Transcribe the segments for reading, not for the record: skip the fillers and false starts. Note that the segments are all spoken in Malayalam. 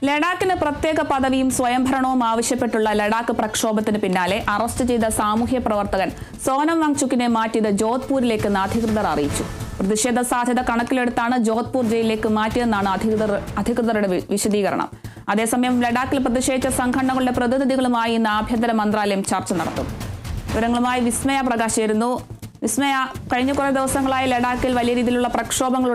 ലഡാക്കിന് പ്രത്യേക പദവിയും സ്വയംഭരണവും ആവശ്യപ്പെട്ടുള്ള ലഡാക്ക് പ്രക്ഷോഭത്തിന് പിന്നാലെ അറസ്റ്റ് ചെയ്ത സാമൂഹ്യ പ്രവർത്തകൻ സോനം വാങ്ചുക്കിനെ മാറ്റിയത് ജോധ്പൂരിലേക്ക് അധികൃതർ അറിയിച്ചു. പ്രതിഷേധ സാധ്യത കണക്കിലെടുത്താണ് ജോധ്പൂർ ജയിലിലേക്ക് മാറ്റിയതെന്നാണ് അധികൃതരുടെ വിശദീകരണം. അതേസമയം ലഡാക്കിൽ പ്രതിഷേധിച്ച സംഘടനകളുടെ പ്രതിനിധികളുമായി ഇന്ന് ആഭ്യന്തര മന്ത്രാലയം ചർച്ച നടത്തും. വിവരങ്ങളുമായി വിസ്മയ പ്രകാശ് ചേരുന്നു. വിസ്മയ, കഴിഞ്ഞ കുറേ ദിവസങ്ങളായി ലഡാക്കിൽ വലിയ രീതിയിലുള്ള പ്രക്ഷോഭങ്ങൾ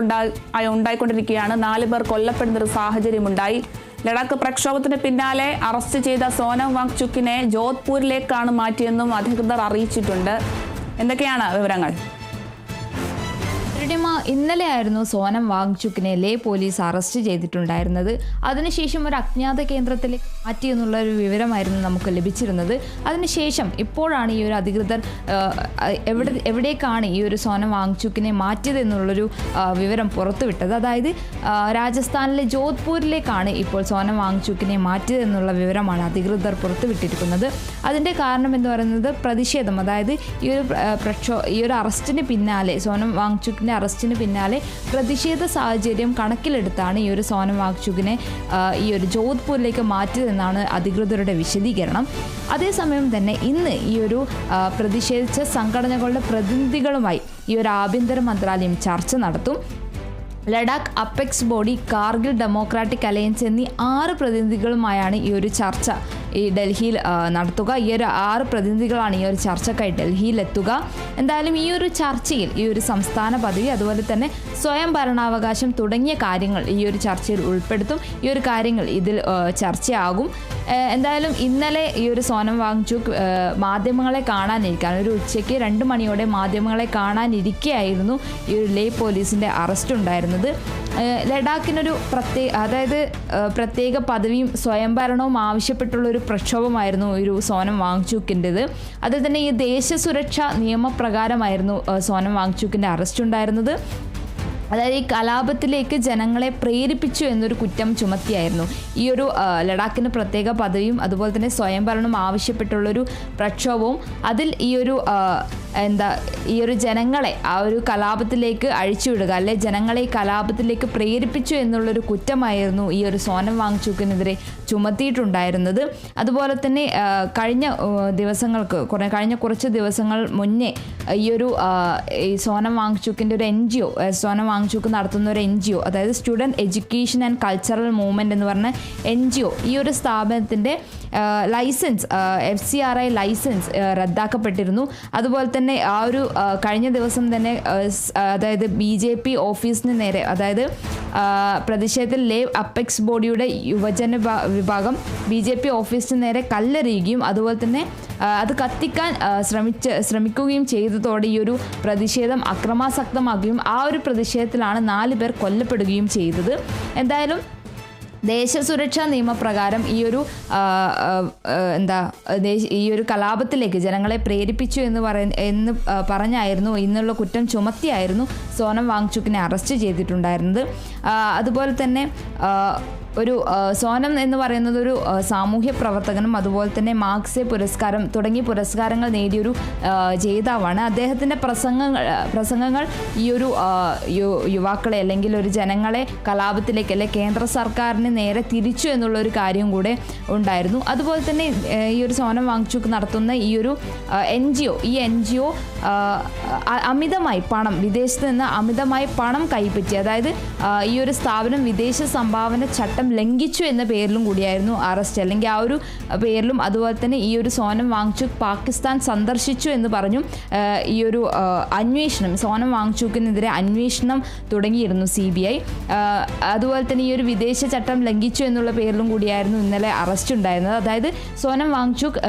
ഉണ്ടായിക്കൊണ്ടിരിക്കുകയാണ്. 4 പേർ കൊല്ലപ്പെടുന്ന ഒരു സാഹചര്യമുണ്ടായി. ലഡാക്ക് പ്രക്ഷോഭത്തിന് പിന്നാലെ അറസ്റ്റ് ചെയ്ത സോനം വാങ്ചുക്കിനെ ജോധ്പൂരിലേക്കാണ് മാറ്റിയെന്നും അധികൃതർ അറിയിച്ചിട്ടുണ്ട്. എന്തൊക്കെയാണ് വിവരങ്ങൾ? ഇന്നലെയായിരുന്നു സോനം വാങ്ചുക്കിനെ ലേ പോലീസ് അറസ്റ്റ് ചെയ്തിട്ടുണ്ടായിരുന്നത്. അതിനുശേഷം ഒരു അജ്ഞാത കേന്ദ്രത്തിലേക്ക് മാറ്റി എന്നുള്ള ഒരു വിവരമായിരുന്നു നമുക്ക് ലഭിച്ചിരുന്നത്. അതിനുശേഷം ഇപ്പോഴാണ് ഈ ഒരു അധികൃതർ എവിടേക്കാണ് ഈ ഒരു സോനം വാങ്ചുക്കിനെ മാറ്റിയത് എന്നുള്ളൊരു വിവരം പുറത്തുവിട്ടത്. അതായത് രാജസ്ഥാനിലെ ജോധ്പൂരിലേക്കാണ് ഇപ്പോൾ സോനം വാങ്ചുക്കിനെ മാറ്റിയത് എന്നുള്ള വിവരമാണ് അധികൃതർ പുറത്തുവിട്ടിരിക്കുന്നത്. അതിൻ്റെ കാരണം എന്ന് പറയുന്നത് പ്രതിഷേധം, അതായത് ഈ ഒരു അറസ്റ്റിന് പിന്നാലെ സോനം വാങ്ചുക്കിൻ്റെ അറസ്റ്റിന് പിന്നാലെ പ്രതിഷേധ സാഹചര്യം കണക്കിലെടുത്താണ് ഈ ഒരു സോനം വാങ്ചുക്കിനെ ഈ ഒരു ജോധ്പൂരിലേക്ക് മാറ്റിയതെന്നാണ് അധികൃതരുടെ വിശദീകരണം. അതേസമയം തന്നെ ഇന്ന് ഈ ഒരു പ്രതിഷേധിച്ച സംഘടനകളുടെ പ്രതിനിധികളുമായി ഈ ഒരു ആഭ്യന്തര മന്ത്രാലയം ചർച്ച നടത്തും. Ladakh apex body, Kargil democratic alliance എന്നീ 6 പ്രതിനിധികളുമായാണ് ഈ ഒരു ചർച്ച ഈ ഡൽഹിയിൽ നടത്തുക. ഈ ഒരു 6 പ്രതിനിധികളാണ് ഈ ഒരു ചർച്ചക്കായി ഡൽഹിയിലെത്തുക. എന്തായാലും ഈ ഒരു ചർച്ചയിൽ ഈ ഒരു സംസ്ഥാന പദവി, അതുപോലെ തന്നെ സ്വയം ഭരണാവകാശം തുടങ്ങിയ കാര്യങ്ങൾ ഈ ഒരു ചർച്ചയിൽ ഉൾപ്പെടുത്തും. ഈ ഒരു കാര്യങ്ങൾ ഇതിൽ ചർച്ചയാകും. എന്തായാലും ഇന്നലെ ഈ ഒരു സോനം വാങ്ചുക്ക് മാധ്യമങ്ങളെ കാണാനിരിക്കാൻ ഒരു ഉച്ചയ്ക്ക് 2 മണിയോടെ മാധ്യമങ്ങളെ കാണാനിരിക്കെയായിരുന്നു ഈ ഒരു ലേ പോലീസിൻ്റെ അറസ്റ്റ് ഉണ്ടായിരുന്നത്. ലഡാക്കിനൊരു പ്രത്യേക പദവിയും സ്വയംഭരണവും ആവശ്യപ്പെട്ടുള്ളൊരു പ്രക്ഷോഭമായിരുന്നു ഒരു സോനം വാങ്ചുക്കിൻ്റെത്. അതിൽ തന്നെ ഈ ദേശസുരക്ഷാ നിയമപ്രകാരമായിരുന്നു സോനം വാങ്ചുക്കിൻ്റെ അറസ്റ്റ് ഉണ്ടായിരുന്നത്. അതായത് ഈ കലാപത്തിലേക്ക് ജനങ്ങളെ പ്രേരിപ്പിച്ചു എന്നൊരു കുറ്റം ചുമത്തിയായിരുന്നു ഈ ഒരു ലഡാക്കിന് പ്രത്യേക പദവിയും അതുപോലെ തന്നെ സ്വയംഭരണം ആവശ്യപ്പെട്ടുള്ളൊരു പ്രക്ഷോഭവും. അതിൽ ഈ ഒരു ജനങ്ങളെ ആ ഒരു കലാപത്തിലേക്ക് അഴിച്ചുവിടുക, അല്ലെ ജനങ്ങളെ ഈ കലാപത്തിലേക്ക് പ്രേരിപ്പിച്ചു എന്നുള്ളൊരു കുറ്റമായിരുന്നു ഈ ഒരു സോനം വാങ്ചുക്കിനെതിരെ ചുമത്തിയിട്ടുണ്ടായിരുന്നത്. അതുപോലെ തന്നെ കഴിഞ്ഞ കുറച്ച് ദിവസങ്ങൾ മുന്നേ ഈ സോനം വാങ്ചുക്കിൻ്റെ ഒരു NGO, സോനം വാങ്ചുക്ക് നടത്തുന്ന ഒരു NGO, അതായത് student education and cultural movement എന്ന് പറഞ്ഞ NGO, ഈ ഒരു സ്ഥാപനത്തിൻ്റെ ലൈസൻസ് FCRI ലൈസൻസ് റദ്ദാക്കപ്പെട്ടിരുന്നു. അതുപോലെ തന്നെ ആ ഒരു കഴിഞ്ഞ ദിവസം തന്നെ അതായത് BJP ഓഫീസിന് നേരെ, അതായത് പ്രതിഷേധത്തിൽ ലേ അപ്പെക്സ് ബോഡിയുടെ യുവജന വിഭാഗം BJP ഓഫീസിന് നേരെ കല്ലെറിയുകയും അതുപോലെ തന്നെ അത് കത്തിക്കാൻ ശ്രമിക്കുകയും ചെയ്തതോടെ ഈ ഒരു പ്രതിഷേധം അക്രമാസക്തമാക്കുകയും ആ ഒരു പ്രതിഷേധത്തിലാണ് 4 പേർ കൊല്ലപ്പെടുകയും ചെയ്തത്. എന്തായാലും ദേശസുരക്ഷാ നിയമപ്രകാരം ഈ ഒരു കലാപത്തിലേക്ക് ജനങ്ങളെ പ്രേരിപ്പിച്ചു എന്ന് പറഞ്ഞായിരുന്നു, ഇന്നുള്ള കുറ്റം ചുമത്തിയായിരുന്നു സോനം വാങ്ചുക്കിനെ അറസ്റ്റ് ചെയ്തിട്ടുണ്ടായിരുന്നത്. അതുപോലെ തന്നെ സോനം എന്ന് പറയുന്നത് ഒരു സാമൂഹ്യ പ്രവർത്തകനും അതുപോലെ തന്നെ മാർക്സെ പുരസ്കാരം തുടങ്ങിയ പുരസ്കാരങ്ങൾ നേടിയൊരു ജേതാവാണ്. അദ്ദേഹത്തിൻ്റെ പ്രസംഗങ്ങൾ ഈ ഒരു യുവാക്കളെ അല്ലെങ്കിൽ ഒരു ജനങ്ങളെ കലാപത്തിലേക്ക് അല്ലെ കേന്ദ്ര സർക്കാരിന് നേരെ തിരിച്ചു എന്നുള്ളൊരു കാര്യം കൂടെ ഉണ്ടായിരുന്നു. അതുപോലെ തന്നെ ഈ ഒരു സോനം വാങ്ചുക്ക് നടത്തുന്ന ഈ ഒരു NGO അമിതമായി പണം, വിദേശത്ത് നിന്ന് അമിതമായി പണം കൈപ്പറ്റി, അതായത് ഈ ഒരു സ്ഥാപനം വിദേശ സംഭാവന ചട്ടം ലംഘിച്ചു എന്ന പേരിലും കൂടിയായിരുന്നു അറസ്റ്റ്, അല്ലെങ്കിൽ ആ ഒരു പേരിലും. അതുപോലെ തന്നെ ഈ ഒരു സോനം വാങ്ചുക്ക് പാകിസ്ഥാൻ സന്ദർശിച്ചു എന്ന് പറഞ്ഞു ഈ ഒരു അന്വേഷണം, സോനം വാങ്ചുക്കിനെതിരെ അന്വേഷണം തുടങ്ങിയിരുന്നു CBI. അതുപോലെ തന്നെ ഈ ഒരു വിദേശ ചട്ടം ലംഘിച്ചു എന്നുള്ള പേരിലും കൂടിയായിരുന്നു ഇന്നലെ അറസ്റ്റ് ഉണ്ടായിരുന്നത്. അതായത് സോനം വാങ്ചുക്ക്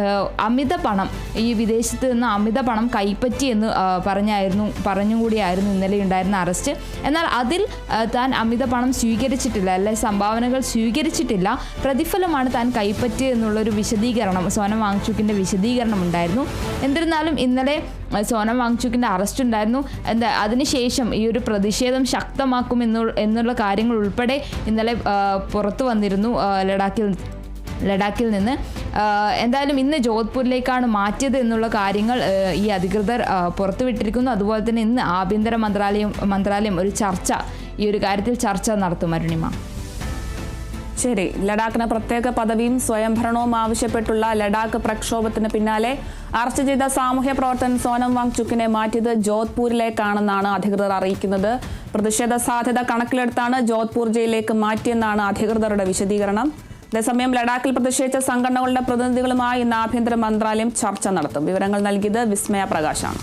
അമിത പണം, ഈ വിദേശത്ത് നിന്ന് അമിത പണം കൈപ്പറ്റി എന്ന് പറഞ്ഞുകൂടിയായിരുന്നു ഇന്നലെ ഉണ്ടായിരുന്ന അറസ്റ്റ്. എന്നാൽ അതിൽ താൻ അമിത പണം സ്വീകരിച്ചിട്ടില്ല, അല്ലെ സംഭാവനകൾ സ്വീകരിച്ചിട്ടില്ല, പ്രതിഫലമാണ് താൻ കൈപ്പറ്റിയത് എന്നുള്ളൊരു വിശദീകരണം, സോനം വാങ്ചുക്കിൻ്റെ വിശദീകരണം ഉണ്ടായിരുന്നു. എന്നിരുന്നാലും ഇന്നലെ സോനം വാങ്ചുക്കിൻ്റെ അറസ്റ്റ് ഉണ്ടായിരുന്നു. അതിനുശേഷം ഈ ഒരു പ്രതിഷേധം ശക്തമാക്കും എന്നുള്ള കാര്യങ്ങൾ ഉൾപ്പെടെ ഇന്നലെ പുറത്തു വന്നിരുന്നു ലഡാക്കിൽ നിന്ന്. എന്തായാലും ഇന്ന് ജോധ്പൂരിലേക്കാണ് മാറ്റിയത് എന്നുള്ള കാര്യങ്ങൾ ഈ അധികൃതർ പുറത്തുവിട്ടിരിക്കുന്നു. അതുപോലെ തന്നെ ഇന്ന് ആഭ്യന്തര മന്ത്രാലയം ഈ ഒരു കാര്യത്തിൽ ചർച്ച നടത്തും. അരുണിമ. ശരി, ലഡാക്കിന് പ്രത്യേക പദവിയും സ്വയംഭരണവും ആവശ്യപ്പെട്ടുള്ള ലഡാക്ക് പ്രക്ഷോഭത്തിന് പിന്നാലെ അറസ്റ്റ് ചെയ്ത സാമൂഹ്യ പ്രവർത്തകൻ സോനം വാങ്ചുക്കിനെ മാറ്റിയത് ജോധ്പൂരിലേക്കാണെന്നാണ് അധികൃതർ അറിയിക്കുന്നത്. പ്രതിഷേധ സാധ്യത കണക്കിലെടുത്താണ് ജോധ്പൂർ ജയിലിലേക്ക് മാറ്റിയെന്നാണ് അധികൃതരുടെ വിശദീകരണം. അതേസമയം ലഡാക്കിൽ പ്രതിഷേധിച്ച സംഘടനകളുടെ പ്രതിനിധികളുമായി ഇന്ന് ആഭ്യന്തര മന്ത്രാലയം ചർച്ച നടത്തും. വിവരങ്ങൾ നൽകിയത് വിസ്മയ പ്രകാശാണ്.